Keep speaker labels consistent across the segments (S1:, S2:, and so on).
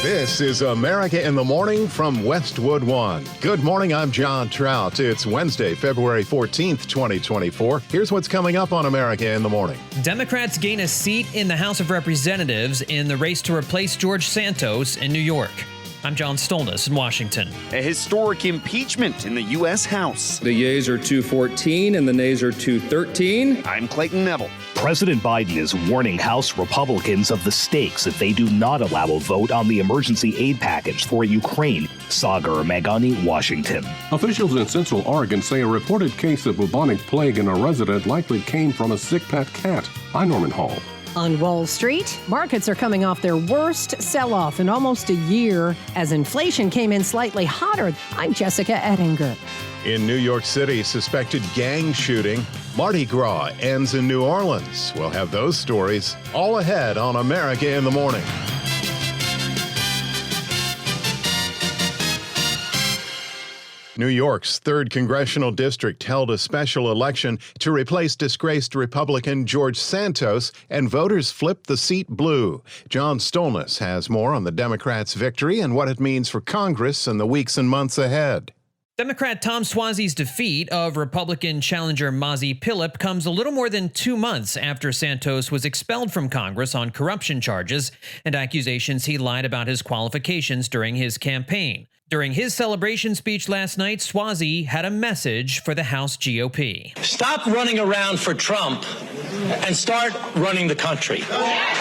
S1: This is America in the Morning from Westwood One. Good morning, I'm John Trout. It's Wednesday, February 14th, 2024. Here's what's coming up on America in the Morning.
S2: Democrats gain a seat in the House of Representatives in the race to replace George Santos in New York. I'm John Stolnis in Washington.
S3: A historic impeachment in the U.S. House.
S4: The yeas are 214 and the nays are 213.
S3: I'm Clayton Neville.
S5: President Biden is warning House Republicans of the stakes if they do not allow a vote on the emergency aid package for Ukraine. Sagar Meghani, Washington.
S6: Officials in Central Oregon say a reported case of bubonic plague in a resident likely came from a sick pet cat. I'm Norman Hall.
S7: On Wall Street, markets are coming off their worst sell-off in almost a year as inflation came in slightly hotter. I'm Jessica Ettinger.
S1: In New York City, suspected gang shooting. Mardi Gras ends in New Orleans. We'll have those stories all ahead on America in the Morning. New York's 3rd Congressional District held a special election to replace disgraced Republican George Santos, and voters flipped the seat blue. John Stolnis has more on the Democrats' victory and what it means for Congress in the weeks and months ahead.
S2: Democrat Tom Suozzi's defeat of Republican challenger Mazi Pilip comes a little more than 2 months after Santos was expelled from Congress on corruption charges and accusations he lied about his qualifications during his campaign. During his celebration speech last night, Suozzi had a message for the House GOP.
S8: Stop running around for Trump and start running the country.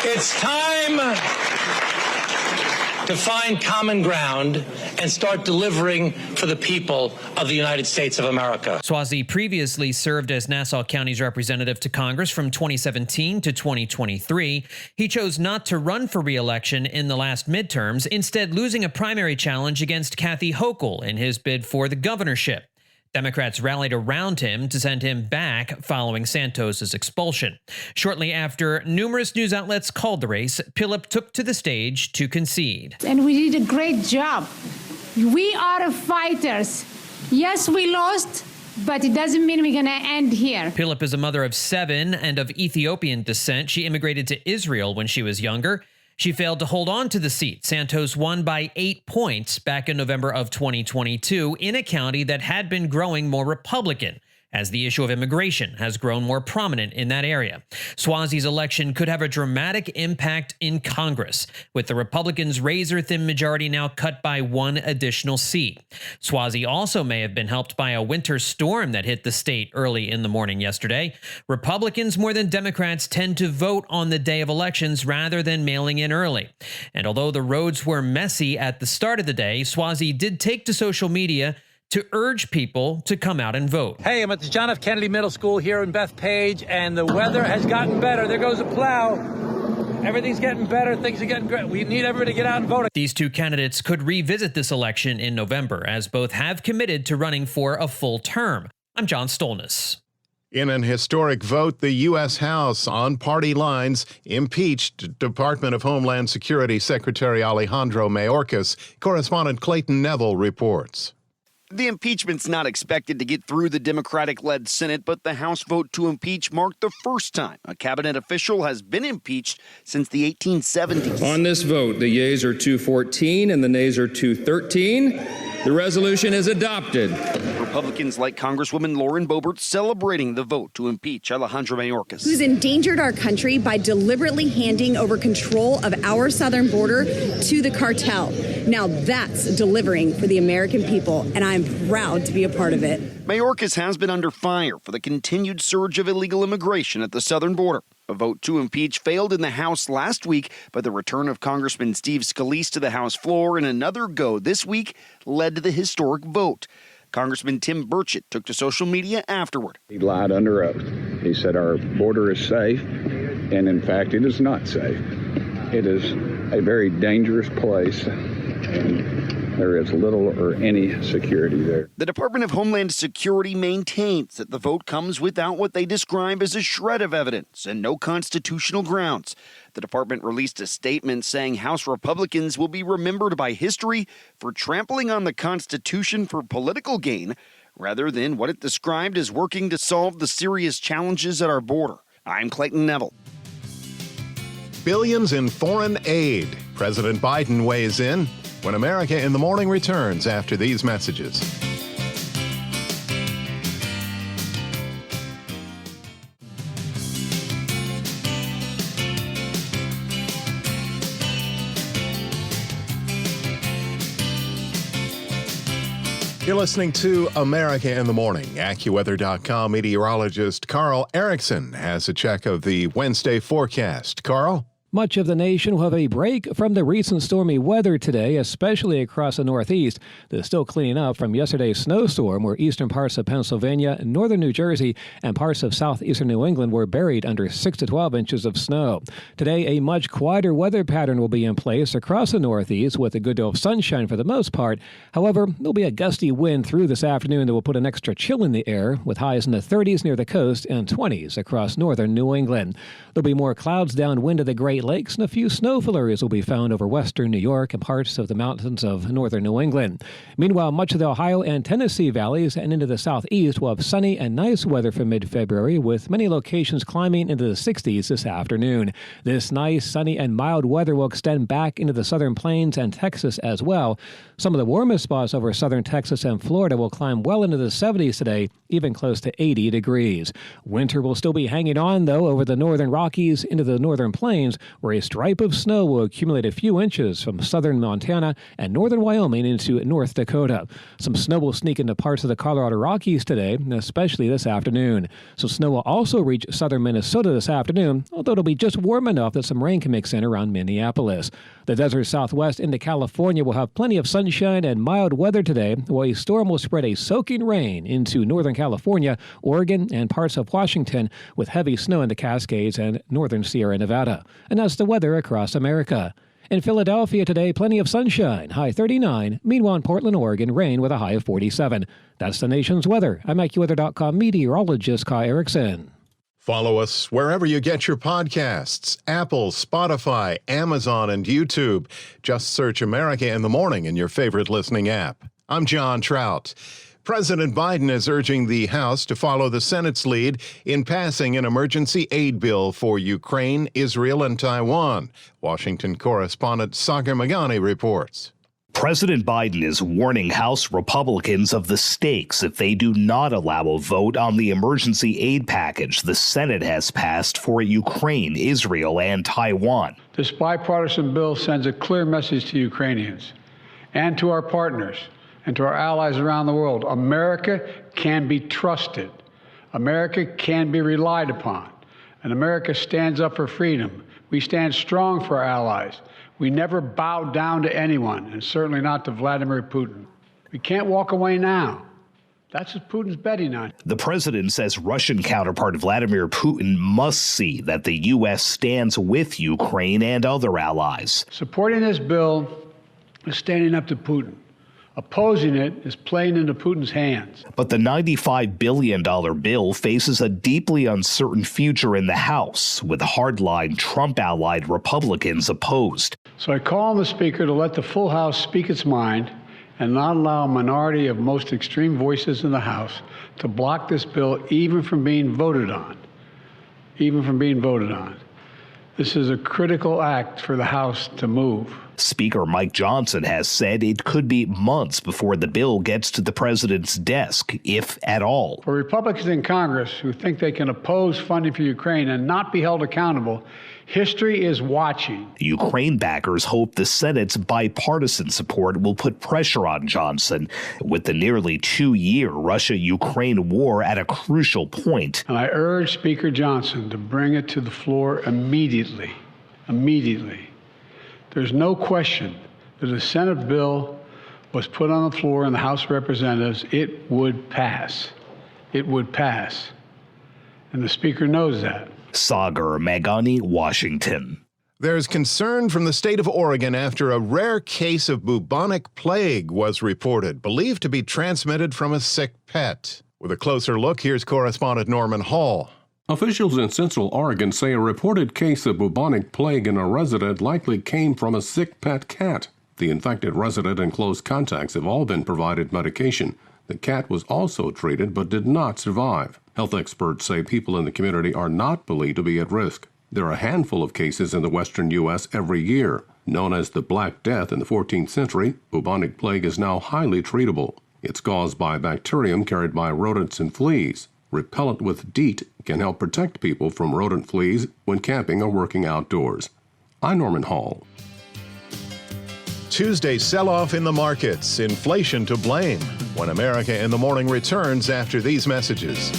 S8: It's time to find common ground and start delivering for the people of the United States of America.
S2: Suozzi previously served as Nassau County's representative to Congress from 2017 to 2023. He chose not to run for re-election in the last midterms, instead losing a primary challenge against Kathy Hochul in his bid for the governorship. Democrats rallied around him to send him back following Santos's expulsion. Shortly after, numerous news outlets called the race, Pilip took to the stage to concede.
S9: And we did a great job. We are fighters. Yes, we lost, but it doesn't mean we're going to end here.
S2: Pilip is a mother of 7 and of Ethiopian descent. She immigrated to Israel when she was younger. She failed to hold on to the seat. Santos won by 8 points back in November of 2022 in a county that had been growing more Republican, as the issue of immigration has grown more prominent in that area. Suozzi's election could have a dramatic impact in Congress, with the Republicans' razor-thin majority now cut by 1 additional seat. Suozzi also may have been helped by a winter storm that hit the state early in the morning yesterday. Republicans more than Democrats tend to vote on the day of elections rather than mailing in early. And although the roads were messy at the start of the day, Suozzi did take to social media to urge people to come out and vote.
S10: Hey, I'm at the John F. Kennedy Middle School here in Bethpage, and the weather has gotten better. There goes a plow. Everything's getting better. Things are getting great. We need everybody to get out and vote.
S2: These 2 candidates could revisit this election in November, as both have committed to running for a full term. I'm John Stolnis.
S1: In an historic vote, the U.S. House, on party lines, impeached Department of Homeland Security Secretary Alejandro Mayorkas. Correspondent Clayton Neville reports.
S3: The impeachment's not expected to get through the Democratic-led Senate, but the House vote to impeach marked the first time a cabinet official has been impeached since the 1870s.
S4: On this vote, the yeas are 214 and the nays are 213. The resolution is adopted.
S3: Republicans like Congresswoman Lauren Boebert celebrating the vote to impeach Alejandro Mayorkas,
S11: who's endangered our country by deliberately handing over control of our southern border to the cartel. Now that's delivering for the American people, and I'm proud to be a part of it.
S3: Mayorkas has been under fire for the continued surge of illegal immigration at the southern border. A vote to impeach failed in the House last week, but the return of Congressman Steve Scalise to the House floor and another go this week led to the historic vote. Congressman Tim Burchett took to social media afterward.
S12: He lied under oath. He said our border is safe, and in fact, it is not safe. It is a very dangerous place, and there is little or any security there.
S3: The Department of Homeland Security maintains that the vote comes without what they describe as a shred of evidence and no constitutional grounds. The department released a statement saying House Republicans will be remembered by history for trampling on the Constitution for political gain, rather than what it described as working to solve the serious challenges at our border. I'm Clayton Neville.
S1: Billions in foreign aid. President Biden weighs in when America in the Morning returns after these messages. You're listening to America in the Morning. AccuWeather.com meteorologist Carl Erickson has a check of the Wednesday forecast. Carl?
S13: Much of the nation will have a break from the recent stormy weather today, especially across the Northeast. They're still cleaning up from yesterday's snowstorm, where eastern parts of Pennsylvania, northern New Jersey, and parts of southeastern New England were buried under 6 to 12 inches of snow. Today, a much quieter weather pattern will be in place across the Northeast with a good deal of sunshine for the most part. However, there'll be a gusty wind through this afternoon that will put an extra chill in the air, with highs in the 30s near the coast and 20s across northern New England. There'll be more clouds downwind of the Great Lakes, and a few snow flurries will be found over western New York and parts of the mountains of northern New England. Meanwhile, much of the Ohio and Tennessee valleys and into the southeast will have sunny and nice weather for mid-February, with many locations climbing into the 60s this afternoon. This nice, sunny, and mild weather will extend back into the southern plains and Texas as well. Some of the warmest spots over southern Texas and Florida will climb well into the 70s today, even close to 80 degrees. Winter will still be hanging on, though, over the northern Rockies into the northern plains, where a stripe of snow will accumulate a few inches from southern Montana and northern Wyoming into North Dakota. Some snow will sneak into parts of the Colorado Rockies today, especially this afternoon. So snow will also reach southern Minnesota this afternoon, although it'll be just warm enough that some rain can mix in around Minneapolis. The desert southwest into California will have plenty of sunshine and mild weather today, while a storm will spread a soaking rain into northern California, Oregon, and parts of Washington, with heavy snow in the Cascades and northern Sierra Nevada. And that's the weather across America. In Philadelphia today, plenty of sunshine, high 39. Meanwhile, in Portland, Oregon, rain with a high of 47. That's the nation's weather. I'm AccuWeather.com meteorologist Kai Erickson.
S1: Follow us wherever you get your podcasts. Apple, Spotify, Amazon, and YouTube. Just search America in the Morning in your favorite listening app. I'm John Trout. President Biden is urging the House to follow the Senate's lead in passing an emergency aid bill for Ukraine, Israel, and Taiwan. Washington correspondent Sagar Meghani reports.
S5: President Biden is warning House Republicans of the stakes if they do not allow a vote on the emergency aid package the Senate has passed for Ukraine, Israel, and Taiwan.
S14: This bipartisan bill sends a clear message to Ukrainians and to our partners and to our allies around the world. America can be trusted. America can be relied upon. And America stands up for freedom. We stand strong for our allies. We never bow down to anyone, and certainly not to Vladimir Putin. We can't walk away now. That's what Putin's betting on.
S5: The president says Russian counterpart Vladimir Putin must see that the U.S. stands with Ukraine and other allies.
S14: Supporting this bill is standing up to Putin. Opposing it is playing into Putin's hands.
S5: But the $95 billion bill faces a deeply uncertain future in the House, with hardline Trump-allied Republicans opposed.
S14: So I call on the Speaker to let the full House speak its mind and not allow a minority of most extreme voices in the House to block this bill even from being voted on. This is a critical act for the House to move.
S5: Speaker Mike Johnson has said it could be months before the bill gets to the president's desk, if at all.
S14: For Republicans in Congress who think they can oppose funding for Ukraine and not be held accountable, history is watching.
S5: Ukraine backers hope the Senate's bipartisan support will put pressure on Johnson, with the nearly 2-year Russia-Ukraine war at a crucial point.
S14: And I urge Speaker Johnson to bring it to the floor immediately. There's no question that if the Senate bill was put on the floor in the House of Representatives, it would pass. And the Speaker knows that.
S5: Sagar Meghani, Washington.
S1: There's concern from the state of Oregon after a rare case of bubonic plague was reported, believed to be transmitted from a sick pet. With a closer look, here's correspondent Norman Hall.
S6: Officials in Central Oregon say a reported case of bubonic plague in a resident likely came from a sick pet cat. The infected resident and close contacts have all been provided medication. The cat was also treated but did not survive. Health experts say people in the community are not believed to be at risk. There are a handful of cases in the western U.S. every year. Known as the Black Death in the 14th century, bubonic plague is now highly treatable. It's caused by a bacterium carried by rodents and fleas. Repellent with DEET can help protect people from rodent fleas when camping or working outdoors. I'm Norman Hall.
S1: Tuesday sell-off in the markets, inflation to blame. When America in the Morning returns after these messages.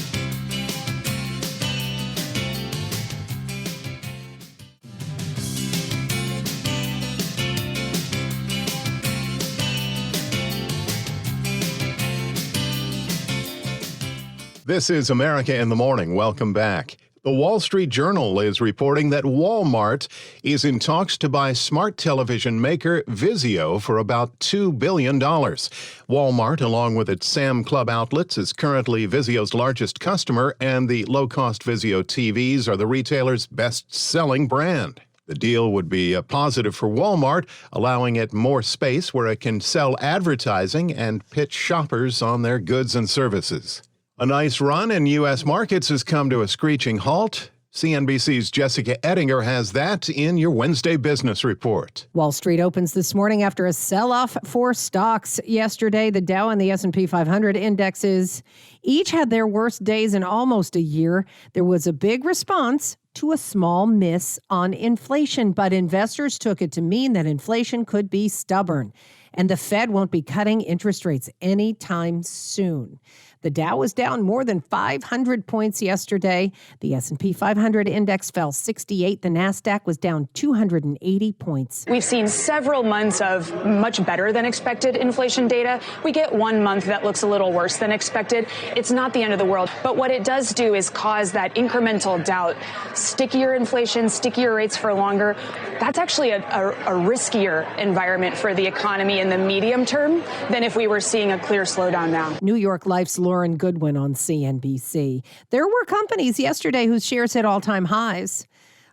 S1: This is America in the Morning. Welcome back. The Wall Street Journal is reporting that Walmart is in talks to buy smart television maker Vizio for about $2 billion. Walmart, along with its Sam Club outlets, is currently Vizio's largest customer, and the low-cost Vizio TVs are the retailer's best-selling brand. The deal would be a positive for Walmart, allowing it more space where it can sell advertising and pitch shoppers on their goods and services. A nice run in U.S. markets has come to a screeching halt. CNBC's Jessica Ettinger has that in your Wednesday business report.
S7: Wall Street opens this morning after a sell-off for stocks yesterday. The Dow and the S&P 500 indexes each had their worst days in almost a year. There was a big response to a small miss on inflation, but investors took it to mean that inflation could be stubborn, and the Fed won't be cutting interest rates anytime soon. The Dow was down more than 500 points yesterday. The S&P 500 index fell 68. The Nasdaq was down 280 points.
S15: We've seen several months of much better than expected inflation data. We get 1 month that looks a little worse than expected. It's not the end of the world. But what it does do is cause that incremental doubt. Stickier inflation, stickier rates for longer. That's actually a riskier environment for the economy in the medium term than if we were seeing a clear slowdown now.
S7: New York Life's Lauren Goodwin on CNBC. There were companies yesterday whose shares hit all-time highs,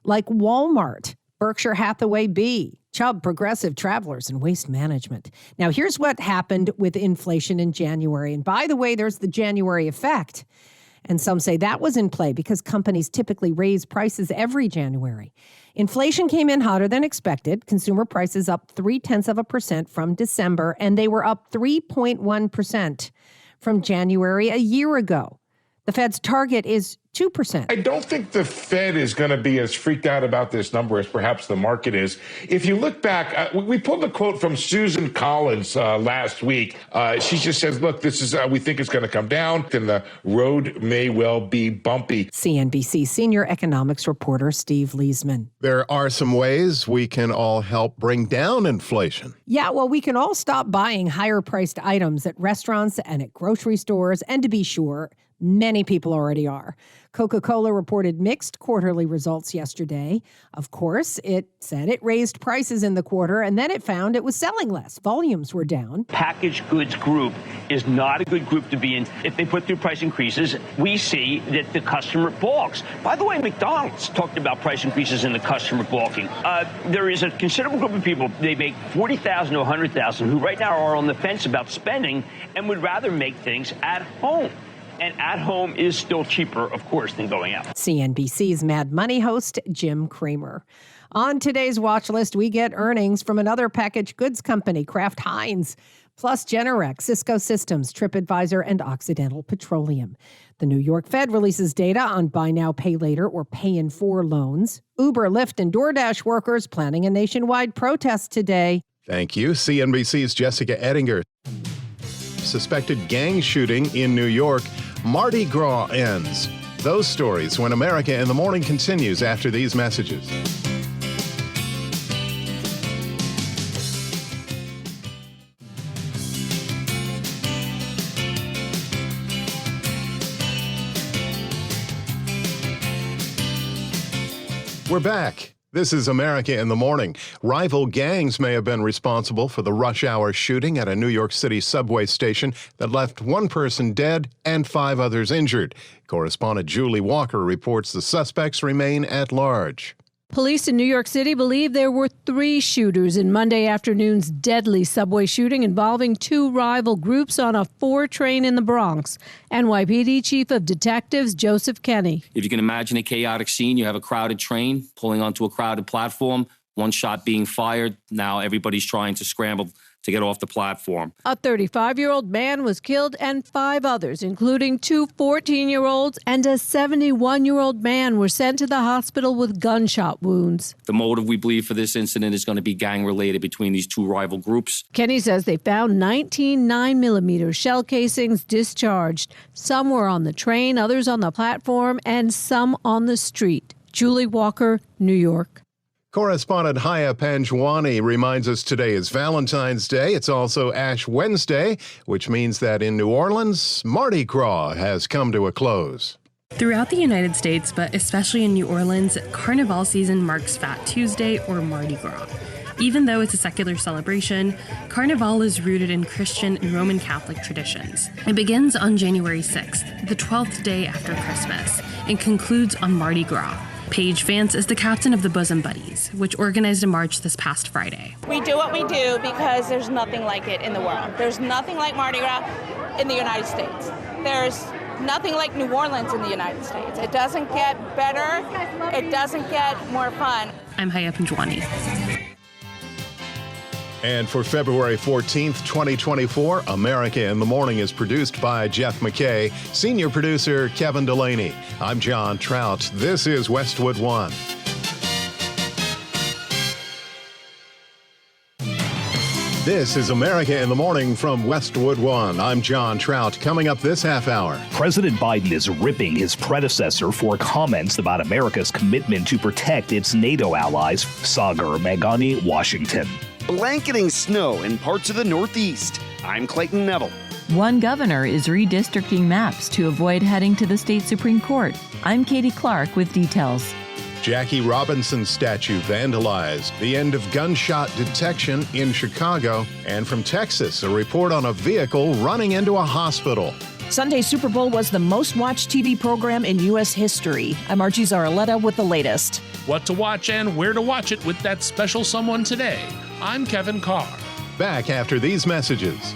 S7: like Walmart, Berkshire Hathaway B, Chubb, Progressive, Travelers, and Waste Management. Now, here's what happened with inflation in January. And by the way, there's the January effect. And some say that was in play because companies typically raise prices every January. Inflation came in hotter than expected. Consumer prices up 0.3% from December, and they were up 3.1% from January a year ago. The Fed's target is 2%.
S16: I don't think the Fed is going to be as freaked out about this number as perhaps the market is. If you look back, we pulled a quote from Susan Collins last week. She just says, look, this is we think it's going to come down and the road may well be bumpy.
S7: CNBC senior economics reporter Steve Leisman.
S1: There are some ways we can all help bring down inflation.
S7: Yeah, well, we can all stop buying higher priced items at restaurants and at grocery stores. And to be sure, many people already are. Coca-Cola reported mixed quarterly results yesterday. Of course, it said it raised prices in the quarter, and then it found it was selling less. Volumes were down.
S17: Packaged goods group is not a good group to be in. If they put through price increases, we see that the customer balks. By the way, McDonald's talked about price increases and the customer balking. There is a considerable group of people, they make $40,000 to $100,000, who right now are on the fence about spending and would rather make things at home. And at home is still cheaper, of course, than going out.
S7: CNBC's Mad Money host, Jim Cramer. On today's watch list, we get earnings from another packaged goods company, Kraft Heinz, plus Generac, Cisco Systems, TripAdvisor, and Occidental Petroleum. The New York Fed releases data on buy now, pay later, or pay in 4 loans. Uber, Lyft, and DoorDash workers planning a nationwide protest today.
S1: Thank you. CNBC's Jessica Ettinger. Suspected gang shooting in New York. Mardi Gras ends. Those stories when America in the Morning continues after these messages. We're back. This is America in the Morning. Rival gangs may have been responsible for the rush hour shooting at a New York City subway station that left 1 person dead and 5 others injured. Correspondent Julie Walker reports the suspects remain at large.
S7: Police in New York City believe there were 3 shooters in Monday afternoon's deadly subway shooting involving 2 rival groups on a 4 train in the Bronx. NYPD Chief of Detectives Joseph Kenney.
S18: If you can imagine a chaotic scene, you have a crowded train pulling onto a crowded platform, one shot being fired. Now everybody's trying to scramble to get off the platform.
S7: A 35-year-old man was killed and 5 others, including 2 14-year-olds and a 71-year-old man, were sent to the hospital with gunshot wounds.
S18: The motive, we believe, for this incident is going to be gang-related between these 2 rival groups.
S7: Kenney says they found 19 9mm shell casings discharged. Some were on the train, others on the platform, and some on the street. Julie Walker, New York.
S1: Correspondent Haya Panjwani reminds us today is Valentine's Day. It's also Ash Wednesday, which means that in New Orleans, Mardi Gras has come to a close.
S19: Throughout the United States, but especially in New Orleans, Carnival season marks Fat Tuesday or Mardi Gras. Even though it's a secular celebration, Carnival is rooted in Christian and Roman Catholic traditions. It begins on January 6th, the 12th day after Christmas, and concludes on Mardi Gras. Paige Vance is the captain of the Bosom Buddies, which organized a march this past Friday.
S20: We do what we do because there's nothing like it in the world. There's nothing like Mardi Gras in the United States. There's nothing like New Orleans in the United States. It doesn't get better. It doesn't get more fun.
S19: I'm Haya Panjwani.
S1: And for February 14th, 2024, America in the Morning is produced by Jeff McKay, senior producer Kevin Delaney. I'm John Trout. This is Westwood One. This is America in the Morning from Westwood One. I'm John Trout. Coming up this half hour.
S5: President Biden is ripping his predecessor for comments about America's commitment to protect its NATO allies. Sagar Meghani, Washington.
S3: Blanketing snow in parts of the Northeast. I'm Clayton Neville.
S21: One governor is redistricting maps to avoid heading to the state Supreme Court. I'm Katie Clark with details.
S1: Jackie Robinson's statue vandalized. The end of gunshot detection in Chicago. And from Texas, a report on a vehicle running into a hospital.
S22: Sunday's Super Bowl was the most watched TV program in U.S. history. I'm Archie Zaraletta with the latest.
S23: What to watch and where to watch it with that special someone today. I'm Kevin Carr.
S1: Back after these messages.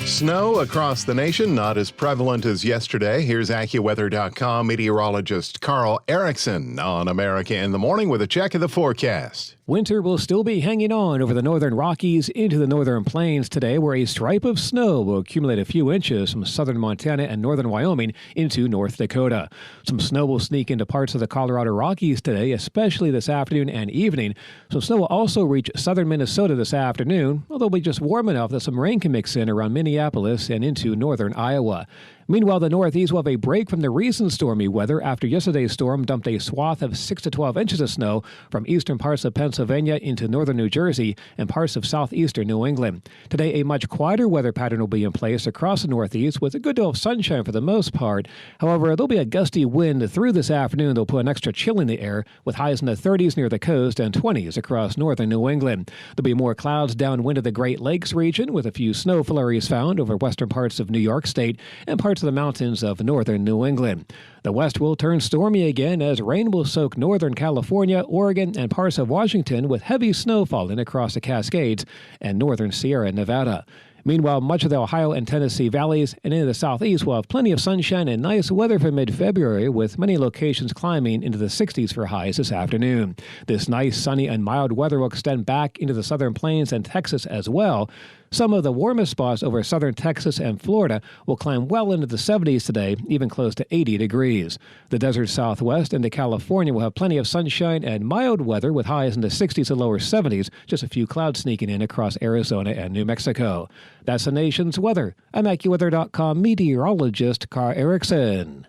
S1: Snow across the nation, not as prevalent as yesterday. Here's AccuWeather.com meteorologist Carl Erickson on America in the Morning with a check of the forecast.
S13: Winter will still be hanging on over the northern Rockies into the northern plains today, where a stripe of snow will accumulate a few inches from southern Montana and northern Wyoming into North Dakota. Some snow will sneak into parts of the Colorado Rockies today, especially this afternoon and evening. Some snow will also reach southern Minnesota this afternoon, although it'll be just warm enough that some rain can mix in around Minneapolis and into northern Iowa. Meanwhile, the Northeast will have a break from the recent stormy weather after yesterday's storm dumped a swath of 6 to 12 inches of snow from eastern parts of Pennsylvania into northern New Jersey and parts of southeastern New England. Today, a much quieter weather pattern will be in place across the Northeast with a good deal of sunshine for the most part. However, there'll be a gusty wind through this afternoon that'll put an extra chill in the air with highs in the 30s near the coast and 20s across northern New England. There'll be more clouds downwind of the Great Lakes region with a few snow flurries found over western parts of New York State and parts of the mountains of northern New England. The west will turn stormy again as rain will soak northern California, Oregon, and parts of Washington with heavy snow falling across the Cascades and northern Sierra Nevada. Meanwhile, much of the Ohio and Tennessee valleys and into the southeast will have plenty of sunshine and nice weather for mid-February, with many locations climbing into the 60s for highs this afternoon. This nice, sunny, and mild weather will extend back into the southern plains and Texas as well. Some of the warmest spots over southern Texas and Florida will climb well into the 70s today, even close to 80 degrees. The desert southwest into California will have plenty of sunshine and mild weather with highs in the 60s to lower 70s, just a few clouds sneaking in across Arizona and New Mexico. That's the nation's weather. I'm AccuWeather.com meteorologist Carl Erickson.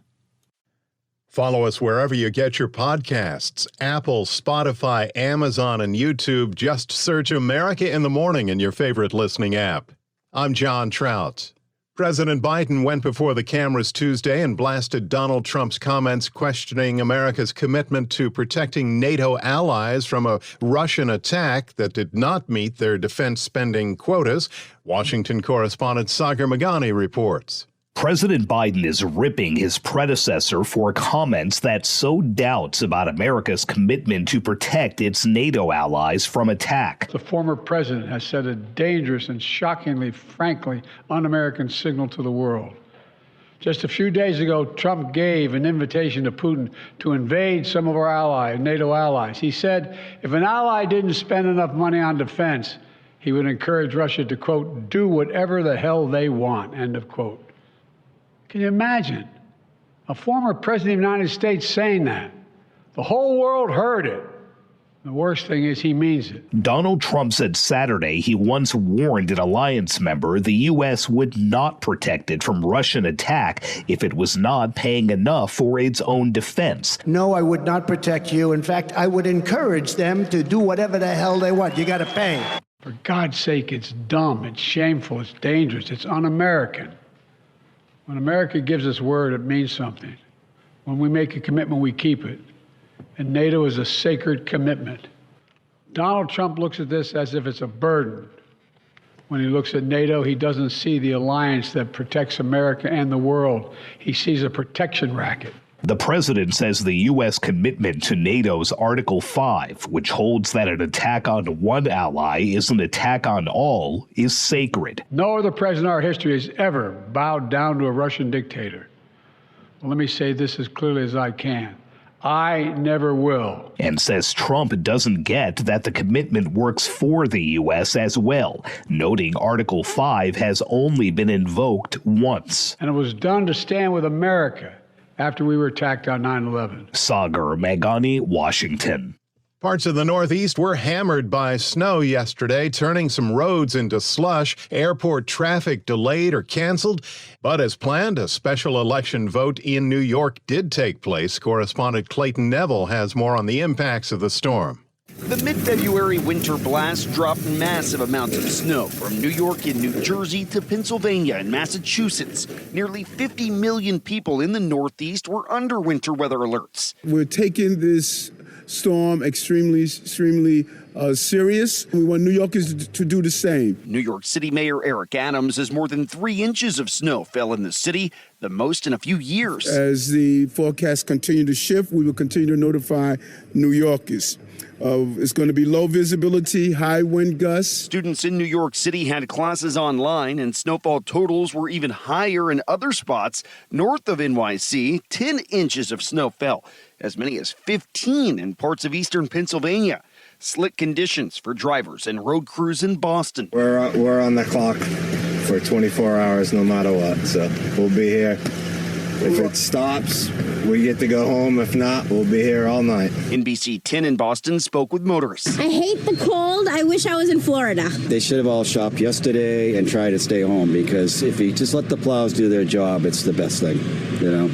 S1: Follow us wherever you get your podcasts. Apple, Spotify, Amazon, and YouTube. Just search America in the Morning in your favorite listening app. I'm John Trout. President Biden went before the cameras Tuesday and blasted Donald Trump's comments questioning America's commitment to protecting NATO allies from a Russian attack that did not meet their defense spending quotas. Washington correspondent Sagar Meghani reports.
S5: President Biden is ripping his predecessor for comments that sow doubts about America's commitment to protect its NATO allies from attack.
S14: The former president has sent a dangerous and shockingly, frankly, un-American signal to the world. Just a few days ago, Trump gave an invitation to Putin to invade some of our allies, NATO allies. He said if an ally didn't spend enough money on defense, he would encourage Russia to, quote, do whatever the hell they want, end of quote. Can you imagine a former president of the United States saying that? The whole world heard it. The worst thing is he means it.
S5: Donald Trump said Saturday he once warned an alliance member the U.S. would not protect it from Russian attack if it was not paying enough for its own defense.
S8: No, I would not protect you. In fact, I would encourage them to do whatever the hell they want. You got to pay.
S14: For God's sake, it's dumb, it's shameful, it's dangerous, it's un-American. When America gives us word, it means something. When we make a commitment, we keep it. And NATO is a sacred commitment. Donald Trump looks at this as if it's a burden. When he looks at NATO, he doesn't see the alliance that protects America and the world. He sees a protection racket.
S5: The president says the U.S. commitment to NATO's Article 5, which holds that an attack on one ally is an attack on all, is sacred.
S14: No other president in our history has ever bowed down to a Russian dictator. Well, let me say this as clearly as I can. I never will.
S5: And says Trump doesn't get that the commitment works for the U.S. as well, noting Article 5 has only been invoked once.
S14: And it was done to stand with America after we were attacked on 9/11.
S5: Sagar Meghani, Washington.
S1: Parts of the Northeast were hammered by snow yesterday, turning some roads into slush. Airport traffic delayed or canceled. But as planned, a special election vote in New York did take place. Correspondent Clayton Neville has more on the impacts of the storm.
S3: The mid-February winter blast dropped massive amounts of snow from New York and New Jersey to Pennsylvania and Massachusetts. Nearly 50 million people in the Northeast were under winter weather alerts.
S9: We're taking this storm extremely serious. We want New Yorkers to do the same.
S3: New York City Mayor Eric Adams says more than 3 inches of snow fell in the city, the most in a few years.
S9: As the forecasts continue to shift, we will continue to notify New Yorkers. It's going to be low visibility, high wind gusts.
S3: Students in New York City had classes online, and snowfall totals were even higher in other spots. North of NYC, 10 inches of snow fell, as many as 15 in parts of eastern Pennsylvania. Slick conditions for drivers and road crews in Boston.
S10: We're on the clock for 24 hours no matter what, so we'll be here. If it stops, we get to go home. If not, we'll be here all night.
S3: NBC 10 in Boston spoke with motorists.
S24: I hate the cold. I wish I was in Florida.
S25: They should have all shopped yesterday and tried to stay home, because if you just let the plows do their job, it's the best thing, you know.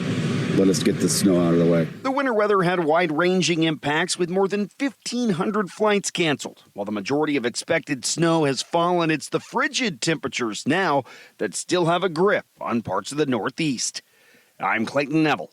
S25: But let's get the snow out of the way.
S3: The winter weather had wide-ranging impacts with more than 1,500 flights canceled. While the majority of expected snow has fallen, it's the frigid temperatures now that still have a grip on parts of the Northeast. I'm Clayton Neville.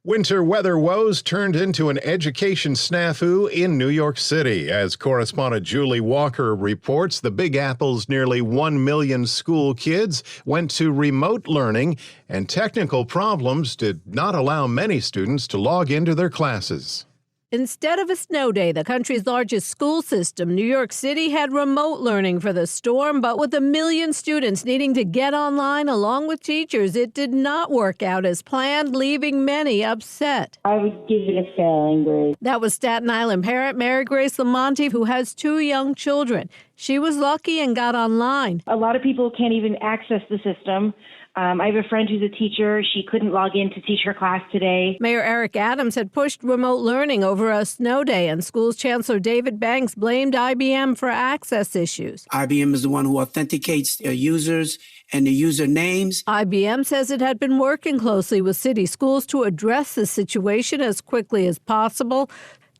S1: Winter weather woes turned into an education snafu in New York City. As correspondent Julie Walker reports, the Big Apple's nearly 1 million school kids went to remote learning, and technical problems did not allow many students to log into their classes.
S7: Instead of a snow day, the country's largest school system, New York City, had remote learning for the storm, but with 1 million students needing to get online along with teachers, it did not work out as planned, leaving many upset.
S26: I would give it a failing grade.
S7: That was Staten Island parent Mary Grace Lamonti, who has 2 young children. She was lucky and got online.
S26: A lot of people can't even access the system. I have a friend who's a teacher. She couldn't log in to teach her class today.
S7: Mayor Eric Adams had pushed remote learning over a snow day, and schools chancellor David Banks blamed IBM for access issues.
S27: IBM is the one who authenticates their users and the user names.
S7: IBM says it had been working closely with city schools to address the situation as quickly as possible.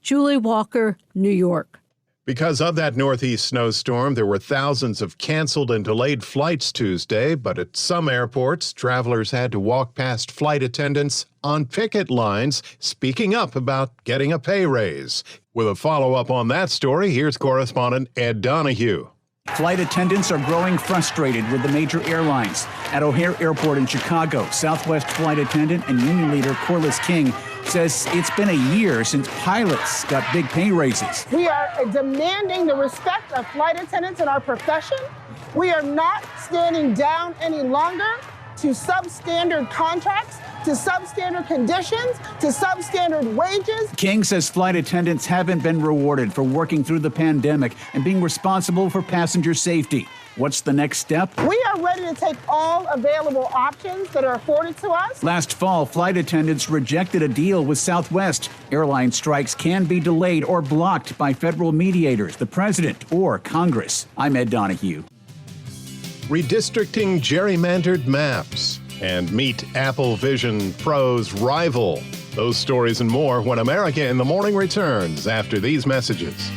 S7: Julie Walker, New York.
S1: Because of that northeast snowstorm, there were thousands of canceled and delayed flights Tuesday, but at some airports, travelers had to walk past flight attendants on picket lines, speaking up about getting a pay raise. With a follow-up on that story, here's correspondent Ed Donahue.
S2: Flight attendants are growing frustrated with the major airlines. At O'Hare Airport in Chicago, Southwest flight attendant and union leader Corliss King says it's been a year since pilots got big pay raises.
S4: We are demanding the respect of flight attendants in our profession. We are not standing down any longer to substandard contracts, to substandard conditions, to substandard wages.
S2: King says flight attendants haven't been rewarded for working through the pandemic and being responsible for passenger safety. What's the next step?
S4: We are ready to take all available options that are afforded to us.
S2: Last fall, flight attendants rejected a deal with Southwest. Airline strikes can be delayed or blocked by federal mediators, the president, or Congress. I'm Ed Donahue.
S1: Redistricting gerrymandered maps and meet Apple Vision Pro's rival. Those stories and more when America in the Morning returns after these messages.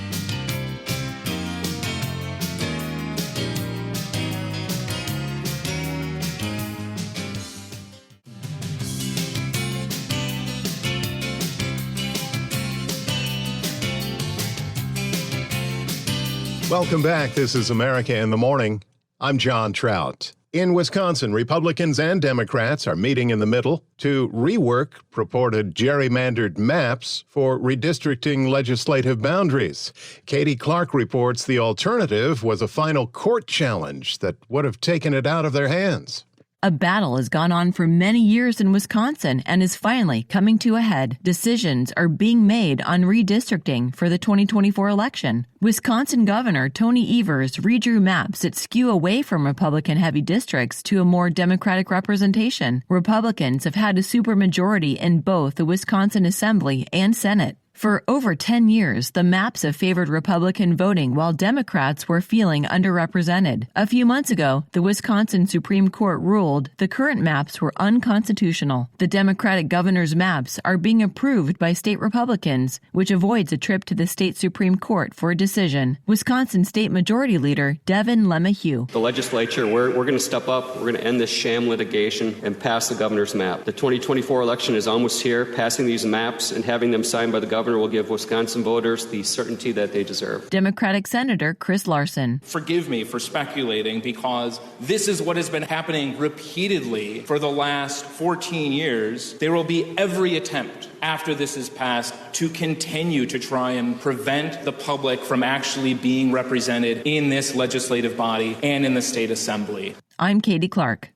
S1: Welcome back. This is America in the Morning. I'm John Trout. In Wisconsin, Republicans and Democrats are meeting in the middle to rework purported gerrymandered maps for redistricting legislative boundaries. Katie Clark reports the alternative was a final court challenge that would have taken it out of their hands.
S21: A battle has gone on for many years in Wisconsin and is finally coming to a head. Decisions are being made on redistricting for the 2024 election. Wisconsin Governor Tony Evers redrew maps that skew away from Republican-heavy districts to a more Democratic representation. Republicans have had a supermajority in both the Wisconsin Assembly and Senate. For over 10 years, the maps have favored Republican voting while Democrats were feeling underrepresented. A few months ago, the Wisconsin Supreme Court ruled the current maps were unconstitutional. The Democratic governor's maps are being approved by state Republicans, which avoids a trip to the state Supreme Court for a decision. Wisconsin State Majority Leader Devin LeMahieu.
S6: The legislature, we're going to step up. We're going to end this sham litigation and pass the governor's map. The 2024 election is almost here. Passing these maps and having them signed by the governor will give Wisconsin voters the certainty that they deserve.
S21: Democratic Senator Chris Larson.
S11: Forgive me for speculating because this is what has been happening repeatedly for the last 14 years. There will be every attempt after this is passed to continue to try and prevent the public from actually being represented in this legislative body and in the state assembly.
S21: I'm Katie Clark.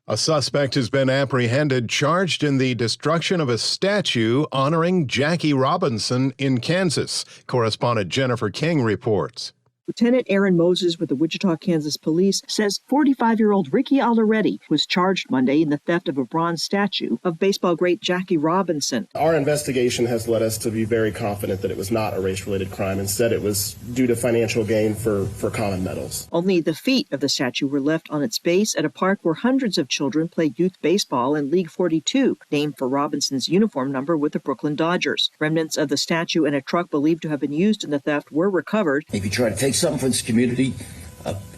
S1: A suspect has been apprehended, charged in the destruction of a statue honoring Jackie Robinson in Kansas. Correspondent Jennifer King reports.
S22: Lieutenant Aaron Moses with the Wichita, Kansas Police says 45-year-old Ricky Alderetti was charged Monday in the theft of a bronze statue of baseball great Jackie Robinson.
S12: Our investigation has led us to be very confident that it was not a race-related crime. Instead, it was due to financial gain for common medals.
S22: Only the feet of the statue were left on its base at a park where hundreds of children played youth baseball in League 42, named for Robinson's uniform number with the Brooklyn Dodgers. Remnants of the statue and a truck believed to have been used in the theft were recovered.
S15: If you try to take something from this community,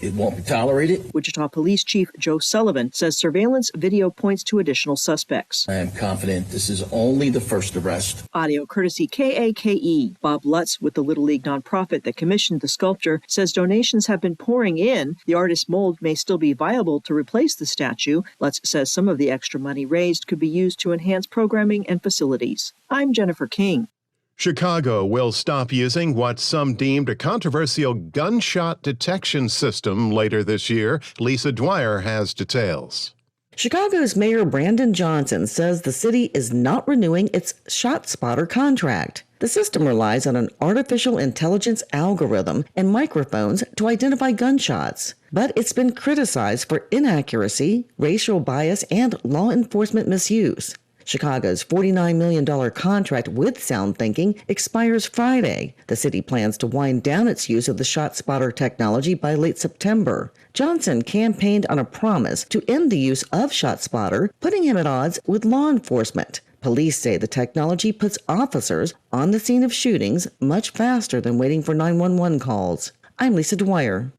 S15: it won't be tolerated.
S22: Wichita Police Chief Joe Sullivan says surveillance video points to additional suspects.
S15: I am confident this is only the first arrest.
S22: Audio courtesy KAKE. Bob Lutz with the Little League nonprofit that commissioned the sculpture says donations have been pouring in. The artist's mold may still be viable to replace the statue. Lutz says some of the extra money raised could be used to enhance programming and facilities. I'm Jennifer King.
S1: Chicago will stop using what some deemed a controversial gunshot detection system later this year. Lisa Dwyer has details.
S16: Chicago's Mayor Brandon Johnson says the city is not renewing its ShotSpotter contract. The system relies on an artificial intelligence algorithm and microphones to identify gunshots, but it's been criticized for inaccuracy, racial bias, and law enforcement misuse. Chicago's $49 million contract with SoundThinking expires Friday. The city plans to wind down its use of the ShotSpotter technology by late September. Johnson campaigned on a promise to end the use of ShotSpotter, putting him at odds with law enforcement. Police say the technology puts officers on the scene of shootings much faster than waiting for 911 calls. I'm Lisa Dwyer.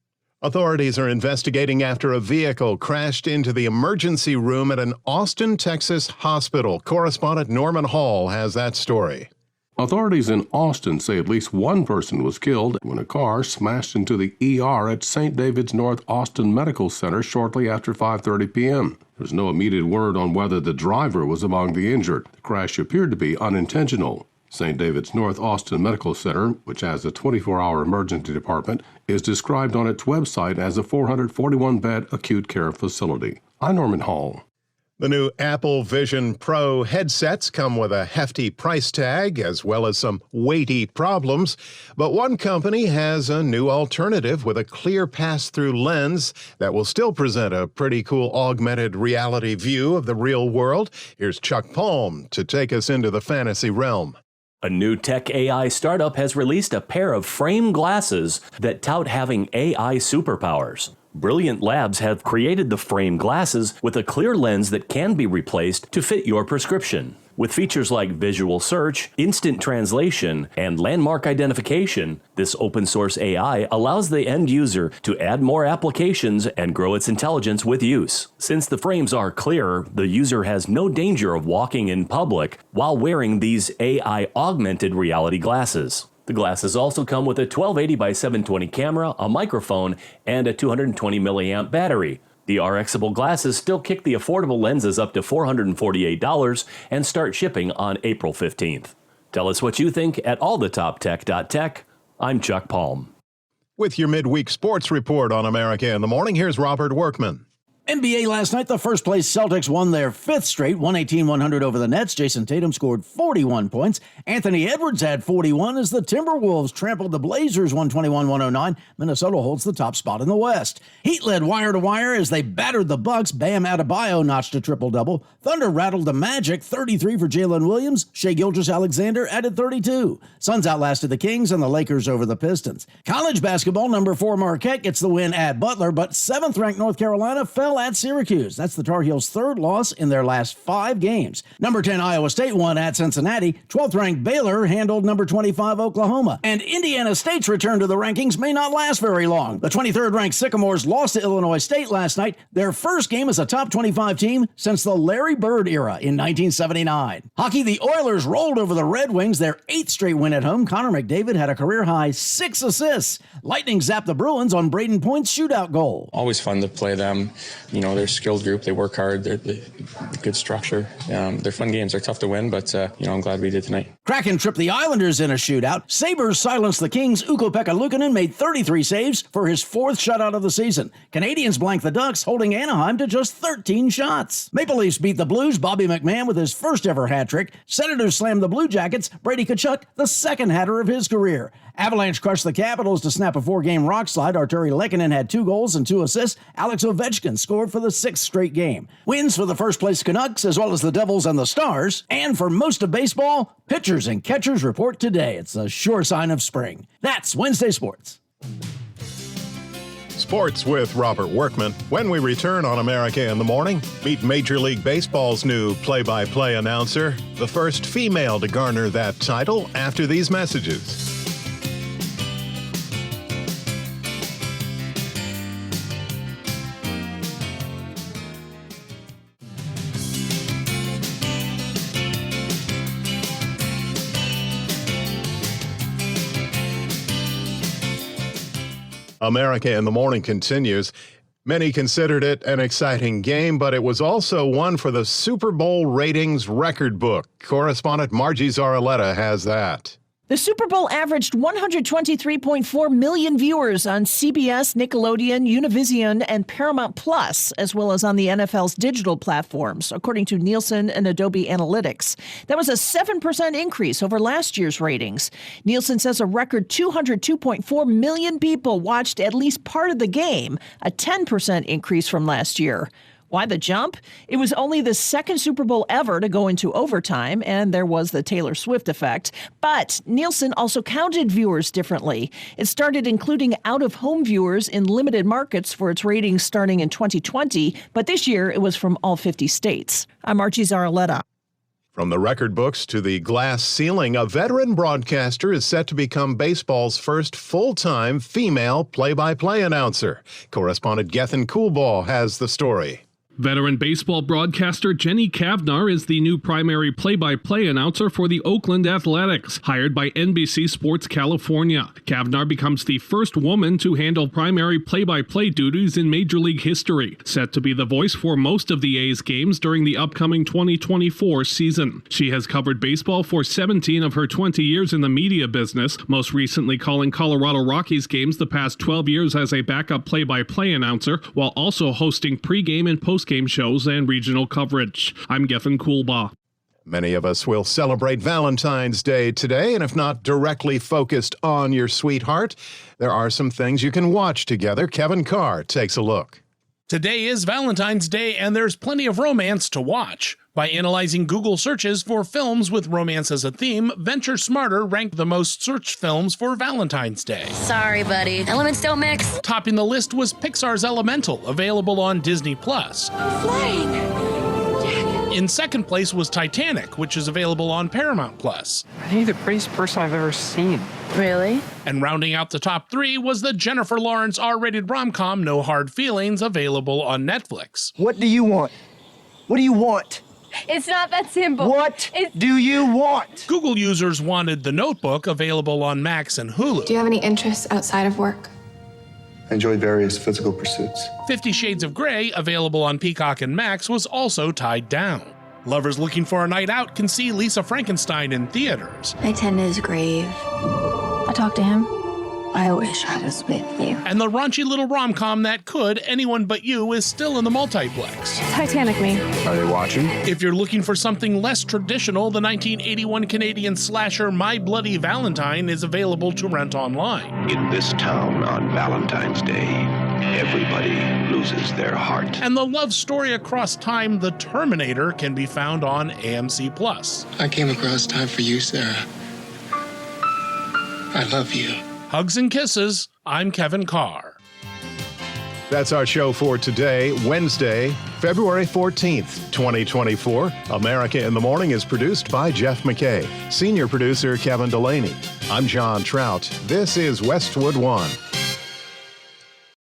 S1: Authorities are investigating after a vehicle crashed into the emergency room at an Austin, Texas hospital. Correspondent Norman Hall has that story.
S8: Authorities in Austin say at least one person was killed when a car smashed into the ER at St. David's North Austin Medical Center shortly after 5:30 p.m. There's no immediate word on whether the driver was among the injured. The crash appeared to be unintentional. St. David's North Austin Medical Center, which has a 24-hour emergency department, is described on its website as a 441-bed acute care facility. I'm Norman Hall.
S1: The new Apple Vision Pro headsets come with a hefty price tag as well as some weighty problems. But one company has a new alternative with a clear pass-through lens that will still present a pretty cool augmented reality view of the real world. Here's Chuck Palm to take us into the fantasy realm.
S13: A new tech AI startup has released a pair of frame glasses that tout having AI superpowers. Brilliant Labs have created the frame glasses with a clear lens that can be replaced to fit your prescription. With features like visual search, instant translation, and landmark identification, this open-source AI allows the end user to add more applications and grow its intelligence with use. Since the frames are clear, the user has no danger of walking in public while wearing these AI augmented reality glasses. The glasses also come with a 1280 by 720 camera, a microphone, and a 220 milliamp battery. The RXable glasses still kick the affordable lenses up to $448 and start shipping on April 15th. Tell us what you think at allthetoptech.tech. I'm Chuck Palm.
S1: With your midweek sports report on America in the Morning, here's Robert Workman.
S17: NBA last night, the first-place Celtics won their fifth straight, 118-100 over the Nets. Jason Tatum scored 41 points. Anthony Edwards had 41 as the Timberwolves trampled the Blazers 121-109. Minnesota holds the top spot in the West. Heat led wire-to-wire as they battered the Bucks. Bam Adebayo notched a triple-double. Thunder rattled the Magic, 33 for Jalen Williams. Shai Gilgeous-Alexander added 32. Suns outlasted the Kings and the Lakers over the Pistons. College basketball, number 4 Marquette gets the win at Butler, but 7th-ranked North Carolina fell at Syracuse. That's the Tar Heels' third loss in their last 5 games. Number 10 Iowa State won at Cincinnati. 12th-ranked Baylor handled number 25 Oklahoma. And Indiana State's return to the rankings may not last very long. The 23rd-ranked Sycamores lost to Illinois State last night, their first game as a top 25 team since the Larry Bird era in 1979. Hockey, the Oilers rolled over the Red Wings, their 8th straight win at home. Connor McDavid had a career-high 6 assists. Lightning zapped the Bruins on Braden Point's shootout goal.
S18: Always fun to play them. You know, they're a skilled group. They work hard. They're good structure. They're fun games. They're tough to win, but, I'm glad we did tonight.
S17: Kraken tripped the Islanders in a shootout. Sabres silenced the Kings. Ukko-Pekka Luukkonen made 33 saves for his 4th shutout of the season. Canadians blanked the Ducks, holding Anaheim to just 13 shots. Maple Leafs beat the Blues. Bobby McMahon with his first ever hat trick. Senators slammed the Blue Jackets. Brady Tkachuk, the second hatter of his career. Avalanche crushed the Capitals to snap a 4-game rock slide. Arturi Lehkonen had 2 goals and 2 assists. Alex Ovechkin scored for the 6th straight game. Wins for the first-place Canucks as well as the Devils and the Stars. And for most of baseball, pitchers and catchers report today. It's a sure sign of spring. That's Wednesday Sports.
S1: Sports with Robert Workman. When we return on America in the Morning, meet Major League Baseball's new play-by-play announcer, the first female to garner that title after these messages. America in the Morning continues. Many considered it an exciting game, but it was also one for the Super Bowl ratings record book. Correspondent Margie Zaraletta has that.
S19: The Super Bowl averaged 123.4 million viewers on CBS, Nickelodeon, Univision, and Paramount Plus, as well as on the NFL's digital platforms, according to Nielsen and Adobe Analytics. That was a 7% increase over last year's ratings. Nielsen says a record 202.4 million people watched at least part of the game, a 10% increase from last year. Why the jump? It was only the second Super Bowl ever to go into overtime, and there was the Taylor Swift effect. But Nielsen also counted viewers differently. It started including out-of-home viewers in limited markets for its ratings starting in 2020, but this year it was from all 50 states. I'm Margie Zaraletta.
S1: From the record books to the glass ceiling, a veteran broadcaster is set to become baseball's first full-time female play-by-play announcer. Correspondent Gethin Coolball has the story.
S5: Veteran baseball broadcaster Jenny Kavnar is the new primary play-by-play announcer for the Oakland Athletics, hired by NBC Sports California. Kavnar becomes the first woman to handle primary play-by-play duties in Major League history, set to be the voice for most of the A's games during the upcoming 2024 season. She has covered baseball for 17 of her 20 years in the media business, most recently calling Colorado Rockies games the past 12 years as a backup play-by-play announcer, while also hosting pregame and postgame shows and regional coverage. I'm Gethin Coolbaugh.
S1: Many of us will celebrate Valentine's Day today, and if not directly focused on your sweetheart, there are some things you can watch together. Kevin Carr takes a look.
S9: Today is Valentine's Day, and there's plenty of romance to watch. By analyzing Google searches for films with romance as a theme, Venture Smarter ranked the most searched films for Valentine's Day.
S10: Sorry, buddy. Elements don't mix.
S9: Topping the list was Pixar's Elemental, available on Disney+.
S10: Flying.
S9: In second place was Titanic, which is available on Paramount+.
S14: I think you're the prettiest person I've ever seen.
S10: Really?
S9: And rounding out the top three was the Jennifer Lawrence R-rated rom-com No Hard Feelings, available on Netflix.
S20: What do you want? What do you want?
S10: It's not that simple.
S20: What do you want?
S9: Google users wanted The Notebook, available on Max and Hulu.
S10: Do you have any interests outside of work?
S23: I enjoy various physical pursuits.
S9: 50 Shades of Grey, available on Peacock and Max, was also tied down. Lovers looking for a night out can see Lisa Frankenstein in theaters.
S10: I tend to his grave. I talked to him. I wish I was with you.
S9: And the raunchy little rom-com that could, Anyone But You, is still in the multiplex.
S10: Titanic me.
S23: Are they watching?
S9: If you're looking for something less traditional, the 1981 Canadian slasher My Bloody Valentine is available to rent online.
S24: In this town on Valentine's Day, everybody loses their heart.
S9: And the love story across time, The Terminator, can be found on AMC+.
S23: I came across Time for You, Sarah. I love you.
S9: Hugs and kisses. I'm Kevin Carr.
S1: That's our show for today, Wednesday, February 14th, 2024. America in the Morning is produced by Jeff McKay. Senior producer Kevin Delaney. I'm John Trout. This is Westwood One.